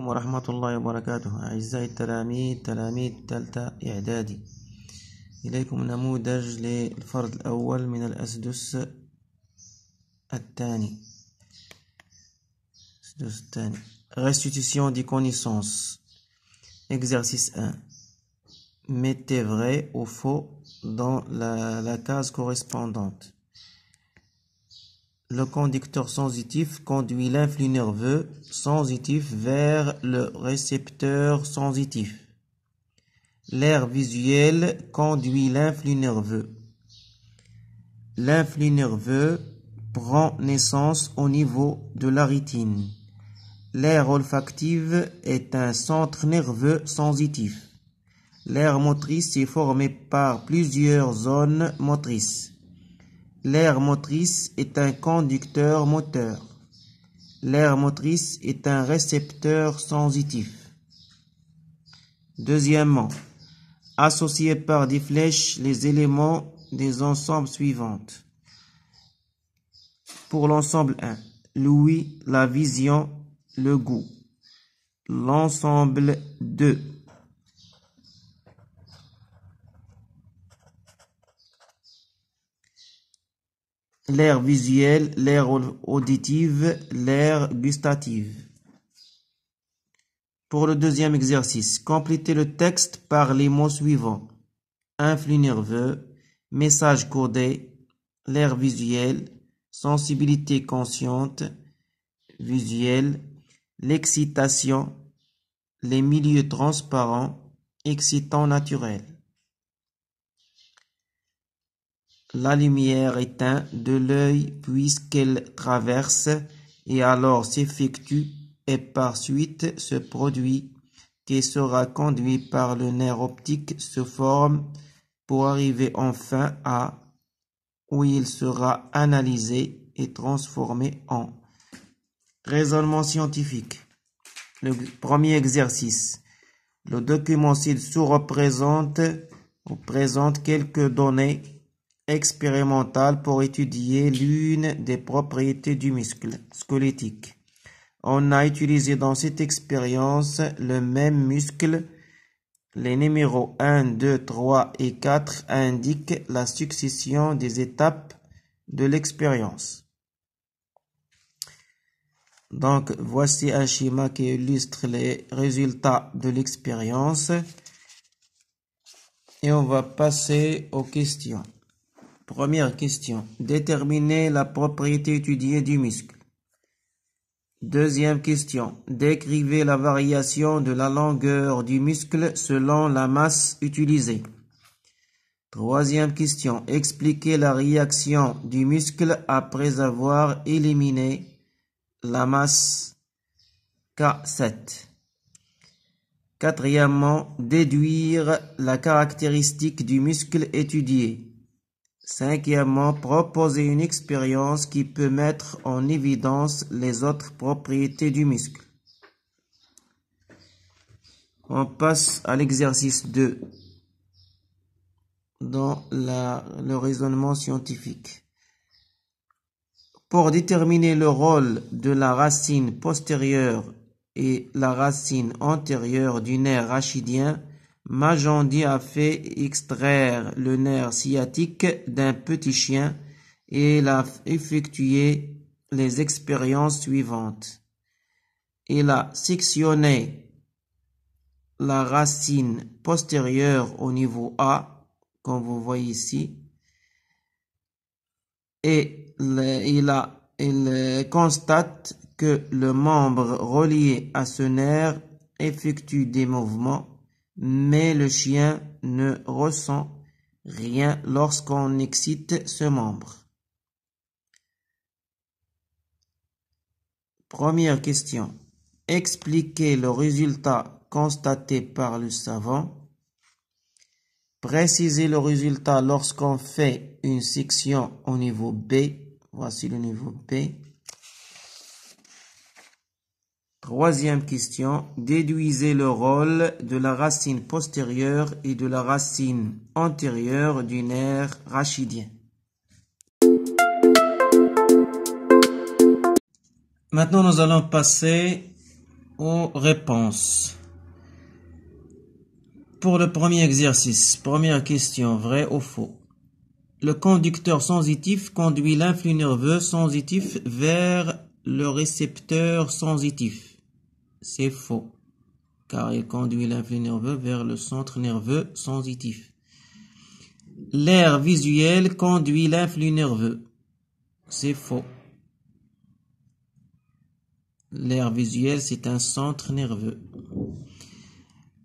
ورحمة الله وبركاته. أعزائي التلاميذ تلاميذ تالتة إعدادي، إليكم نموذج للفرد الأول من الأسدس الثاني. Restitution des connaissances. Exercice 1. Mettez vrai ou faux dans la case correspondante. Le conducteur sensitif conduit l'influx nerveux sensitif vers le récepteur sensitif. L'air visuel conduit l'influx nerveux. L'influx nerveux prend naissance au niveau de la rétine. L'aire olfactive est un centre nerveux sensitif. L'aire motrice est formée par plusieurs zones motrices. L'aire motrice est un conducteur moteur. L'aire motrice est un récepteur sensitif. Deuxièmement, associez par des flèches les éléments des ensembles suivants. Pour l'ensemble 1, l'ouïe, la vision, le goût. L'ensemble 2, l'aire visuelle, l'aire auditive, l'aire gustative. Pour le deuxième exercice, complétez le texte par les mots suivants. Influx nerveux, message codé, l'aire visuelle, sensibilité consciente, visuelle, l'excitation, les milieux transparents, excitants naturels. La lumière éteint de l'œil puisqu'elle traverse et alors s'effectue et par suite se produit qui sera conduit par le nerf optique se forme pour arriver enfin à où il sera analysé et transformé en raisonnement scientifique. Le premier exercice. Le document ci-dessous présente quelques données expérimentales pour étudier l'une des propriétés du muscle squelettique. On a utilisé dans cette expérience le même muscle. Les numéros 1, 2, 3 et 4 indiquent la succession des étapes de l'expérience. Donc, voici un schéma qui illustre les résultats de l'expérience. Et on va passer aux questions. Première question. Déterminer la propriété étudiée du muscle. Deuxième question. Décrivez la variation de la longueur du muscle selon la masse utilisée. Troisième question. Expliquez la réaction du muscle après avoir éliminé la masse K7. Quatrièmement, déduire la caractéristique du muscle étudié. Cinquièmement, proposer une expérience qui peut mettre en évidence les autres propriétés du muscle. On passe à l'exercice 2 dans le raisonnement scientifique. Pour déterminer le rôle de la racine postérieure et la racine antérieure du nerf rachidien, Magendie a fait extraire le nerf sciatique d'un petit chien et il a effectué les expériences suivantes. Il a sectionné la racine postérieure au niveau A, comme vous voyez ici, et il constate que le membre relié à ce nerf effectue des mouvements, mais le chien ne ressent rien lorsqu'on excite ce membre. Première question. Expliquez le résultat constaté par le savant. Précisez le résultat lorsqu'on fait une section au niveau B. Voici le niveau B. Troisième question. Déduisez le rôle de la racine postérieure et de la racine antérieure du nerf rachidien. Maintenant, nous allons passer aux réponses. Pour le premier exercice, première question, vrai ou faux? Le conducteur sensitif conduit l'influx nerveux sensitif vers le récepteur sensitif. C'est faux, car il conduit l'influx nerveux vers le centre nerveux sensitif. L'aire visuelle conduit l'influx nerveux. C'est faux. L'aire visuelle, c'est un centre nerveux.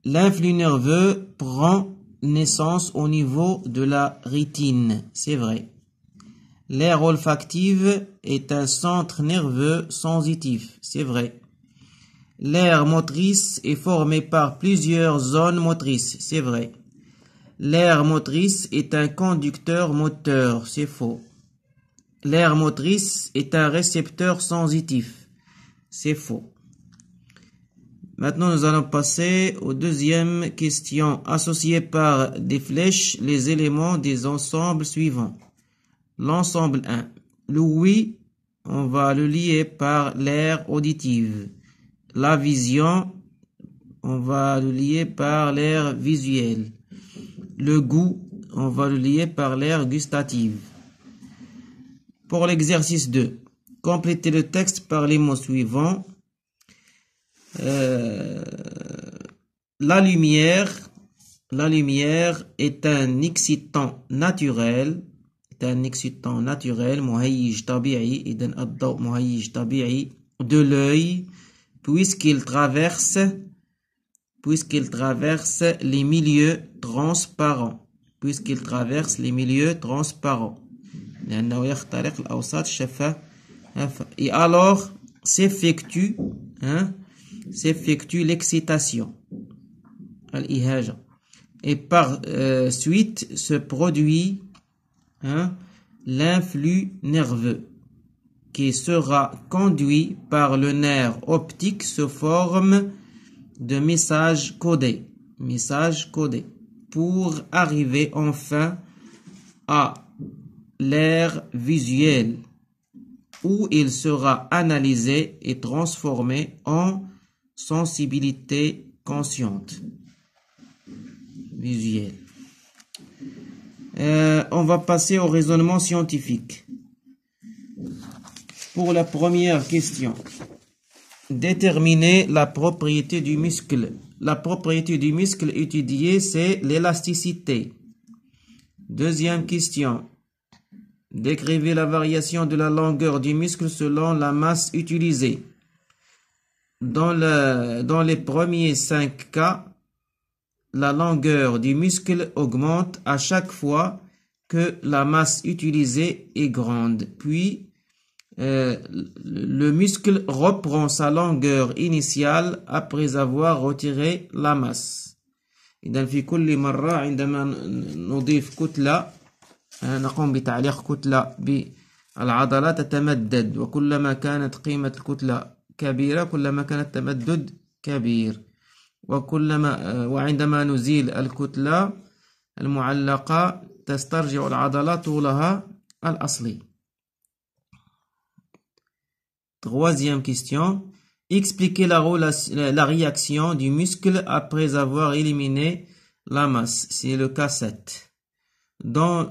L'influx nerveux prend naissance au niveau de la rétine. C'est vrai. L'aire olfactive est un centre nerveux sensitif. C'est vrai. L'aire motrice est formée par plusieurs zones motrices. C'est vrai. L'aire motrice est un conducteur moteur. C'est faux. L'aire motrice est un récepteur sensitif. C'est faux. Maintenant, nous allons passer aux deuxième question. Associer par des flèches les éléments des ensembles suivants. L'ensemble 1. L'ouïe, on va le lier par l'aire auditive. La vision, on va le lier par l'aire visuelle. Le goût, on va le lier par l'aire gustative. Pour l'exercice 2, complétez le texte par les mots suivants. La lumière est un excitant naturel. مهيج طبيعي. إذن الضوء مهيج طبيعي de l'œil puisqu'il traverse les milieux transparents. لأنه يخترق الأوساط الشفافة. Et alors s'effectue l'excitation. الإهاجة. Et par suite se produit l'influx nerveux qui sera conduit par le nerf optique sous forme de messages codés pour arriver enfin à l'aire visuelle où il sera analysé et transformé en sensibilité consciente visuelle. On va passer au raisonnement scientifique. Pour la première question, déterminer la propriété du muscle. La propriété du muscle étudiée, c'est l'élasticité. Deuxième question, décrivez la variation de la longueur du muscle selon la masse utilisée. Dans les premiers 5 cas, la longueur du muscle augmente à chaque fois que la masse utilisée est grande. Puis, le muscle reprend sa longueur initiale après avoir retiré la masse. إذن في كل مرة عندما نضيف كتلة نقوم بتعليق كتلة بالعضلة تتمدد، وكلما كانت قيمة الكتلة كبيرة كلما كان التمدد كبير، وعندما نزيل الكتلة المعلقة تسترجع العضلة طولها الأصلي. Troisième question. Expliquez la réaction du muscle après avoir éliminé la masse. C'est le cas 7. Dans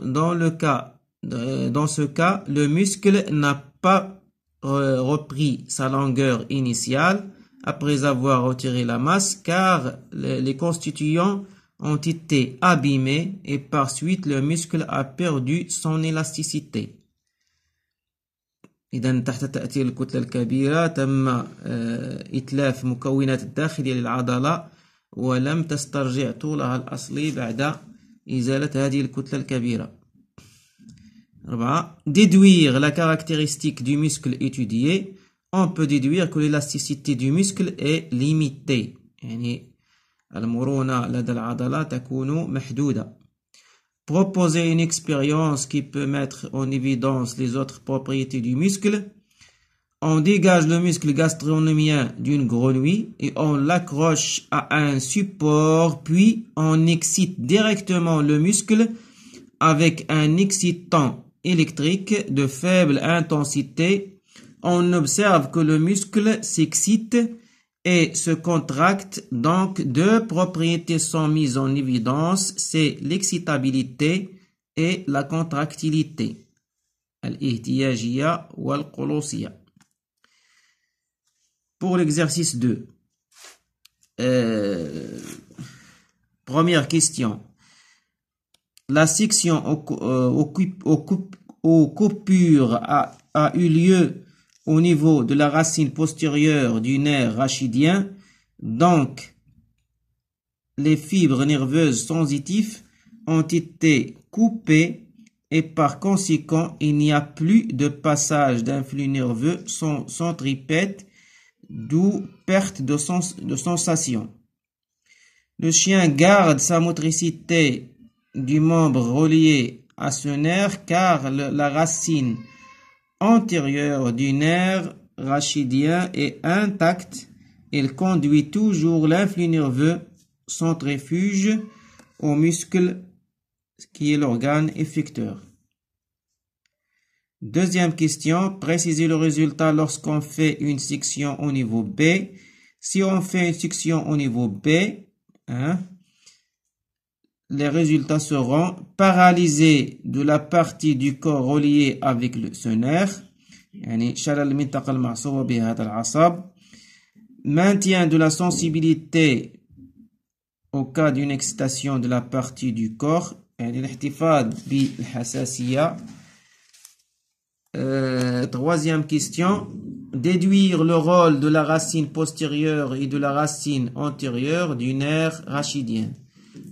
ce cas, le muscle n'a pas repris sa longueur initiale après avoir retiré la masse car les constituants ont été abîmés et par suite le muscle a perdu son élasticité. إذا تحت تأثير الكتلة الكبيرة تم إتلاف مكونات الداخلية للعضلة ولم تسترجع طولها الأصلي بعد إزالة هذه الكتلة الكبيرة. 4. Déduire la caractéristique du muscle étudié. On peut déduire que l'élasticité du muscle est limitée. يعني المرونة لدى العضلة تكون محدودة. Proposer une expérience qui peut mettre en évidence les autres propriétés du muscle. On dégage le muscle gastronômien d'une grenouille et on l'accroche à un support, puis on excite directement le muscle avec un excitant électrique de faible intensité. On observe que le muscle s'excite et se contractent, donc deux propriétés sont mises en évidence, c'est l'excitabilité et la contractilité. Al-ihtiyajiyya wal-qulusiyya. Pour l'exercice 2, première question. La section aux coupures a eu lieu au niveau de la racine postérieure du nerf rachidien, donc les fibres nerveuses sensitives ont été coupées et par conséquent il n'y a plus de passage d'un flux nerveux centripète, d'où perte de sensation. Le chien garde sa motricité du membre relié à ce nerf car la racine antérieure du nerf rachidien est intacte. Il conduit toujours l'influx nerveux centrifuge au muscle qui est l'organe effecteur. Deuxième question, précisez le résultat lorsqu'on fait une section au niveau B. Si on fait une section au niveau B, les résultats seront paralysés de la partie du corps reliée avec ce nerf, maintien de la sensibilité au cas d'une excitation de la partie du corps, troisième question, déduire le rôle de la racine postérieure et de la racine antérieure du nerf rachidien.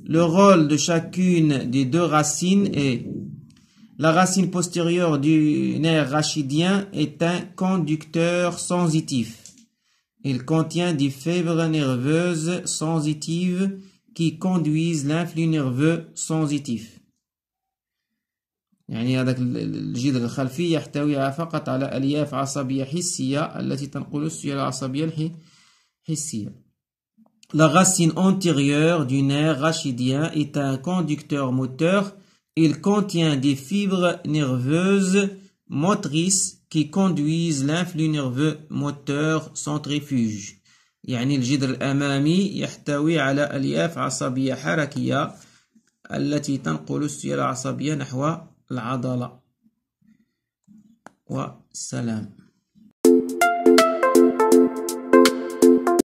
Le rôle de chacune des deux racines est: la racine postérieure du nerf rachidien est un conducteur sensitif. Il contient des fibres nerveuses sensitives qui conduisent l'influx nerveux sensitif. يعني هذاك الجدر الخلفي يحتوي فقط على ألياف عصبية حسية التي تنقل السيولة العصبية الحسية. La racine antérieure du nerf rachidien est un conducteur moteur. Il contient des fibres nerveuses motrices qui conduisent l'influx nerveux moteur centrifuge. يعني الجدر الأمامي يحتوي على ألياف عصبية حركية التي تنقل السيولة العصبية نحو العضلة. والسلام.